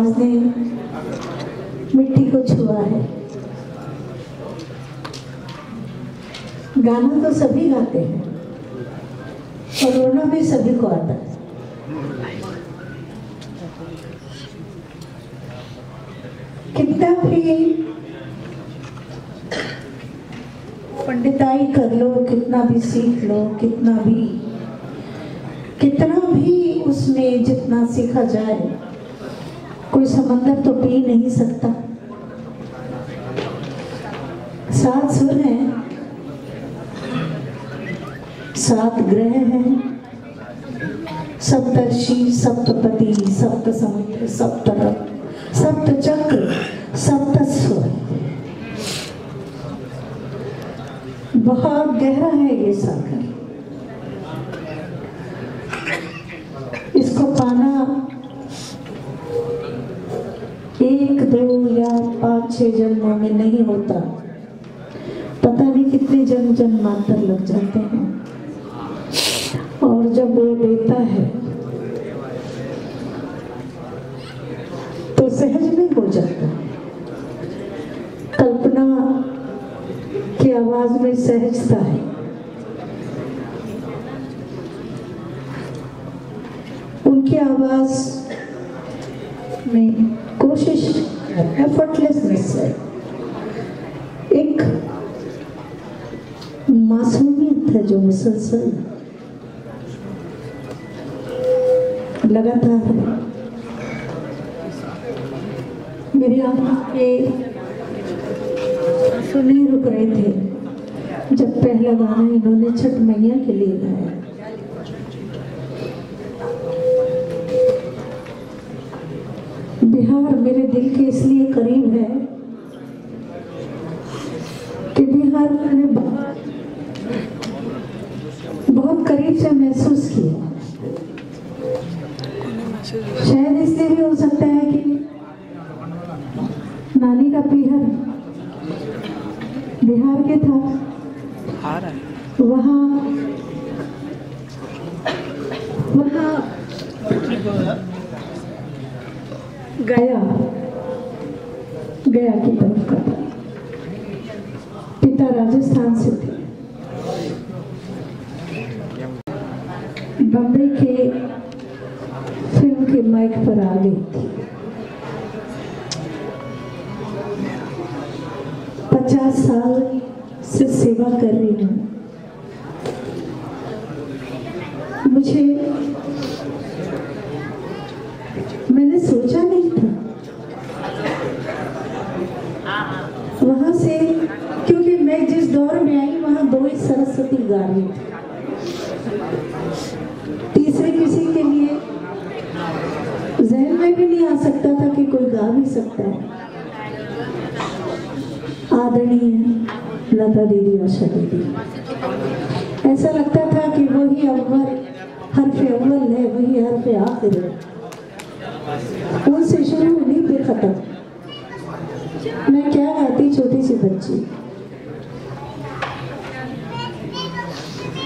आवाज ने मिट्टी को छुआ है। गाना तो सभी गाते हैं और रोना भी सभी को आता है। कितना भी पंडिताई कर लो, कितना भी सीख लो, कितना भी उसमें जितना सीखा जाए, कोई समंदर तो पी नहीं सकता। 7 सुर हैं, 7 ग्रह हैं, सप्तर्षि, सप्तपति, सप्त समुद्र, सप्त रथ, सप्त चक्र, सप्त स्वर। बहुत गहरा है ये सागर। इसको पाना 1, 2 या 5, 6 जन्मों में नहीं होता, पता नहीं कितने जन्मांतर लग जाते हैं। और जब वो देता है तो सहज में हो जाता है। कल्पना की आवाज में सहजता है। उनकी आवाज में कोशिश, एफर्टलेसनेस है, एक मासूमियत है जो मुसलसल लगातार है। मेरी आंखें सुने रुक रहे थे जब पहला गाना इन्होंने छठ मैया के लिए गाया। बिहार मेरे दिल के इसलिए करीब है कि बिहार मैंने बहुत करीब से महसूस किया। शायद इसलिए भी हो सकता है कि नानी का पीहर बिहार के था, वहाँ गया की तरफ का था। पिता राजस्थान से थे। बम्बई के फिल्म के माइक पर आ गई थी। 50 साल से सेवा कर रही हूँ। मुझे, मैंने सोचा नहीं था वहां से, क्योंकि मैं जिस दौर में आई वहां 2 ही सरस्वती गा रही थी। तीसरे किसी के लिए जहन में भी नहीं आ सकता था कि कोई गा भी सकता है। आदरणीय लता दीदी, आशा दीदी, ऐसा लगता था कि वही अव्वल, हर्फ अव्वल है, वही हर्फ आखिर है। उनसे शुरू हुई फिर खत्म। मैं क्या गाती, छोटी सी बच्ची।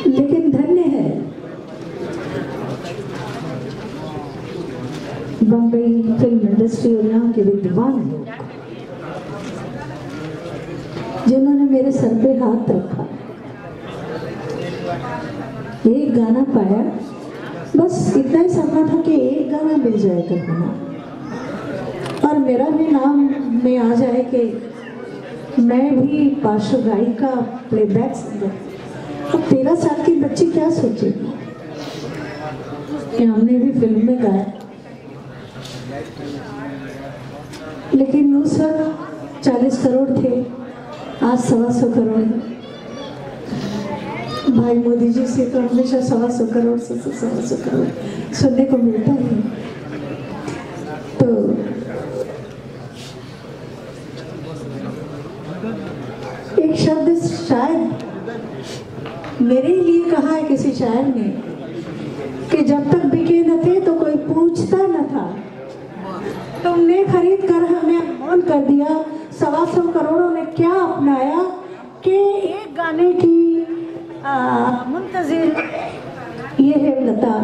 लेकिन धन्य है बम्बई फिल्म इंडस्ट्री और यहाँ के विद्वान लोग जिन्होंने मेरे सर पे हाथ रखा। एक गाना पाया, बस इतना ही सपना था कि एक गाना मिल जाए कल्पना, और मेरा भी नाम में आ जाए कि मैं भी पार्श्व गायिका, प्लेबैक सिंगर। अब 13 साल की बच्ची क्या सोचेगी कि हमने भी फिल्म में गाया। लेकिन उस वक्त 40 करोड़ थे, आज 125 करोड़ है। भाई मोदी जी से तो हमेशा 125 करोड़ से 125 करोड़ सुनने को मिलता ही। तो एक शब्द शायद मेरे लिए कहा है किसी शायर ने कि जब तक बिके न थे तो कोई पूछता न था, तुमने खरीद कर हमें मौन कर दिया। 125 करोड़ों ने क्या अपनाया कि एक गाने की मुंतजिर ये है लता,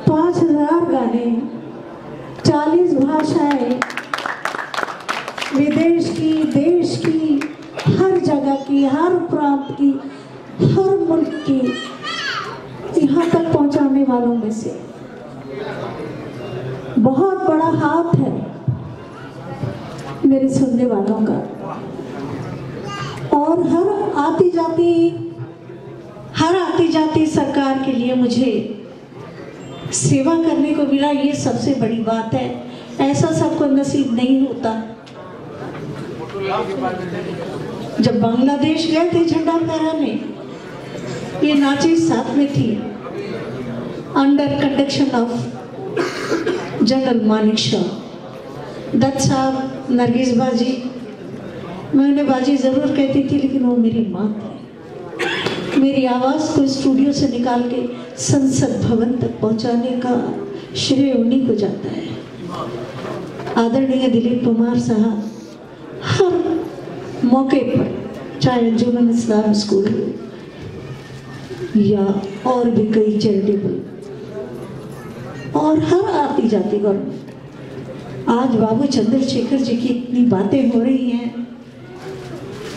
5000 गाने, 40 भाषाएं, देश की, हर जगह की, हर प्रांत की, हर मुल्क की यहाँ तक पहुँचाने वालों में से बहुत बड़ा हाथ है मेरे सुनने वालों का। और हर आती जाती सरकार के लिए मुझे सेवा करने को मिला, ये सबसे बड़ी बात है। ऐसा सबको नसीब नहीं होता। जब बांग्लादेश गए थे झंडा फहराने, ये नाची साथ में थी, under conduction of general Manik Shah. Dutt साहब, नरगिस बाजी, मैं उन्हें बाजी ज़रूर कहती थी, लेकिन वो मेरी माँ थी। मेरी आवाज़ को स्टूडियो से निकाल के संसद भवन तक पहुंचाने का श्रेय उन्हीं को जाता है। आदरणीय दिलीप कुमार साहब हर मौके पर, चाहे अंजुमन इस्लाम स्कूल या और भी कई चैरिटेबल और हर आती जाती गवर्नमेंट, आज बाबू चंद्रशेखर जी की इतनी बातें हो रही हैं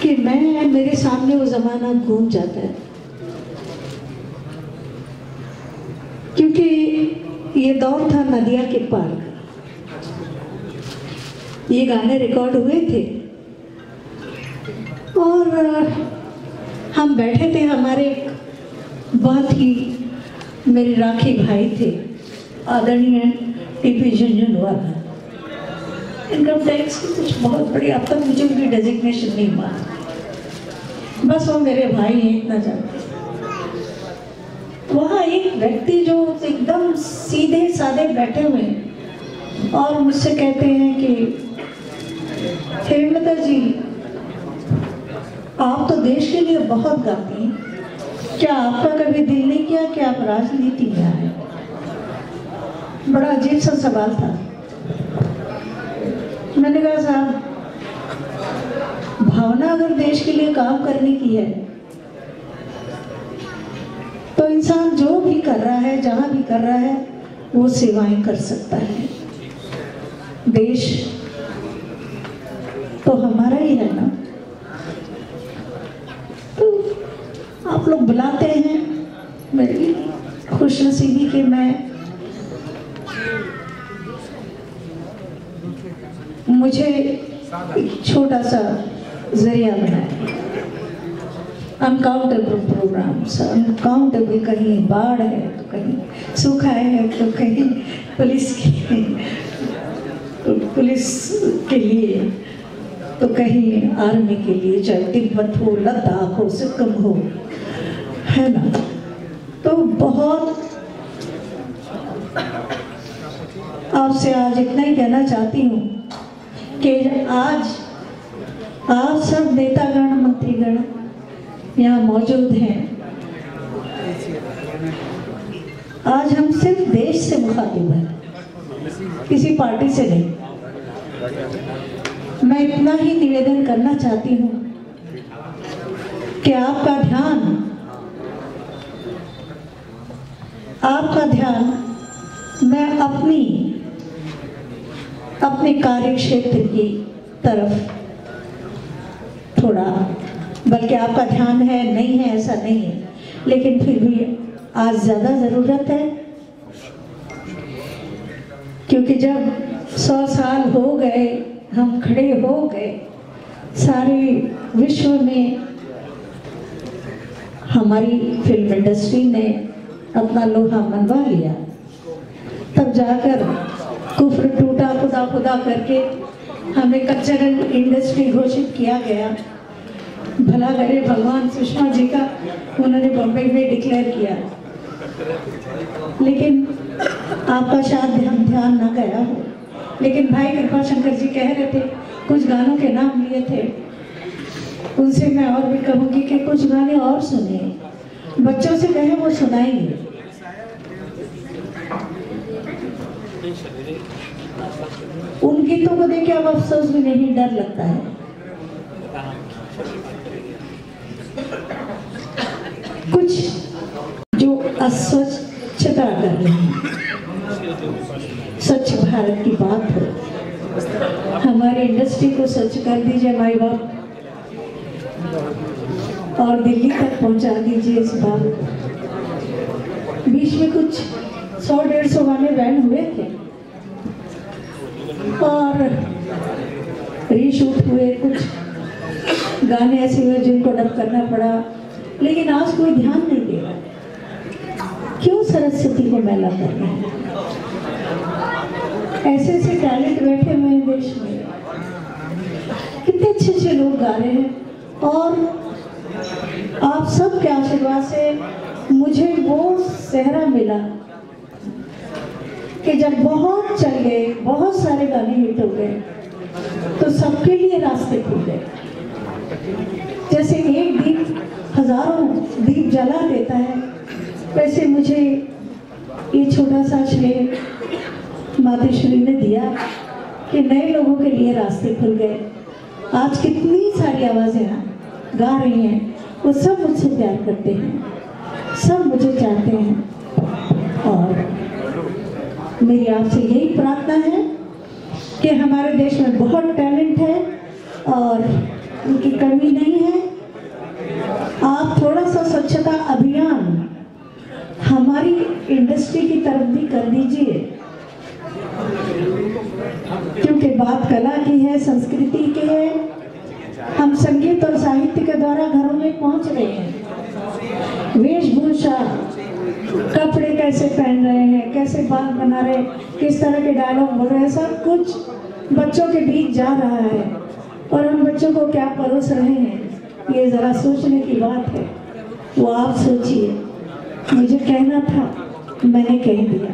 कि मेरे सामने वो ज़माना घूम जाता है। क्योंकि ये दौर था नदिया के पार का। ये गाने रिकॉर्ड हुए थे और हम बैठे थे, हमारे बहुत ही मेरे राखी भाई थे, आदरणीय टीपी झुनझुनवाला, इनकम टैक्स की कुछ बहुत बड़ी, अब तक मुझे उनकी डेजिग्नेशन नहीं मालूम, बस वो मेरे भाई हैं इतना जानते। वहाँ एक व्यक्ति जो एकदम सीधे साधे बैठे हुए हैं और मुझसे कहते हैं कि हेमलता जी, आप तो देश के लिए बहुत गाती हैं, क्या आपका कभी दिल नहीं किया कि आप राजनीति में आए? बड़ा अजीब सा सवाल था। मैंने कहा साहब, भावना अगर देश के लिए काम करने की है तो इंसान जो भी कर रहा है, जहां भी कर रहा है, वो सेवाएं कर सकता है। देश तो हमारा ही है ना। तो आप लोग बुलाते हैं, मेरी खुशनसीबी कि मुझे एक छोटा सा जरिया बनाया। अनकाउंटेबल प्रोग्राम्स, अनकाउंटेबल, कहीं बाढ़ है तो कहीं सूखा है तो कहीं पुलिस के लिए तो कहीं आर्मी के लिए, चाहे तिब्बत हो, लद्दाख हो, सिक्किम हो, है ना। तो बहुत आपसे आज इतना ही कहना चाहती हूँ कि आज आप सब नेतागण, मंत्रीगण यहाँ मौजूद हैं। आज हम सिर्फ देश से मुखातिब हैं, किसी पार्टी से नहीं। मैं इतना ही निवेदन करना चाहती हूँ कि आपका ध्यान मैं अपने कार्य क्षेत्र की तरफ थोड़ा, बल्कि आपका ध्यान है नहीं है ऐसा नहीं है, लेकिन फिर भी आज ज़्यादा ज़रूरत है। क्योंकि जब 100 साल हो गए, हम खड़े हो गए, सारे विश्व में हमारी फिल्म इंडस्ट्री ने अपना लोहा मनवा लिया, तब जाकर कुफ्र टूटा, खुदा खुदा करके हमें कल्चरल इंडस्ट्री घोषित किया गया। भला करे भगवान सुषमा जी का, उन्होंने बम्बई में डिक्लेयर किया, लेकिन आपका शायद ध्यान ना गया हो। लेकिन भाई कृपा शंकर जी कह रहे थे, कुछ गानों के नाम लिए थे, उनसे मैं और भी कहूँगी कि कुछ गाने और सुनिए, बच्चों से कहें वो सुनाएंगे। उन गीतों को देख के अब अफसोस भी नहीं, डर लगता है। कुछ जो अस्वच्छता कर रहे हैं, स्वच्छ भारत की बात हो, हमारी इंडस्ट्री को स्वच्छ कर दीजिए। माई बाप और दिल्ली तक पहुंचा दीजिए इस बार। बीच में कुछ 100-150 गाने बैन हुए थे और रीशूट हुए, कुछ गाने ऐसे हुए जिनको डब करना पड़ा, लेकिन आज कोई ध्यान नहीं दे रहा। क्यों सरस्वती को मैला कर रहे हैं? ऐसे ऐसे टैलेंट बैठे हुए हैं देश में, कितने अच्छे अच्छे लोग गा रहे हैं और आप सबके आशीर्वाद से मुझे वो सेहरा मिला कि जब बहुत चल गए, बहुत सारे गाने हिट हो गए, तो सबके लिए रास्ते खुल गए। जैसे एक दीप हजारों दीप जला देता है, वैसे मुझे ये छोटा सा श्रेय मातृश्री ने दिया कि नए लोगों के लिए रास्ते खुल गए। आज कितनी सारी आवाज़ें गा रही हैं, वो सब मुझसे प्यार करते हैं, सब मुझे चाहते हैं और मेरी आपसे यही प्रार्थना है कि हमारे देश में बहुत टैलेंट है और उनकी कमी नहीं है। आप थोड़ा सा स्वच्छता अभियान हमारी इंडस्ट्री की तरफ भी कर दीजिए, क्योंकि बात कला की है, संस्कृति की है। हम संगीत और साहित्य के द्वारा घरों में पहुंच रहे हैं। वेशभूषा, कपड़े कैसे पहन रहे हैं, कैसे बाल बना रहे, किस तरह के डायलॉग बोल रहे हैं, सब कुछ बच्चों के बीच जा रहा है और हम बच्चों को क्या परोस रहे हैं, ये ज़रा सोचने की बात है। वो आप सोचिए। मुझे कहना था, मैंने कह दिया।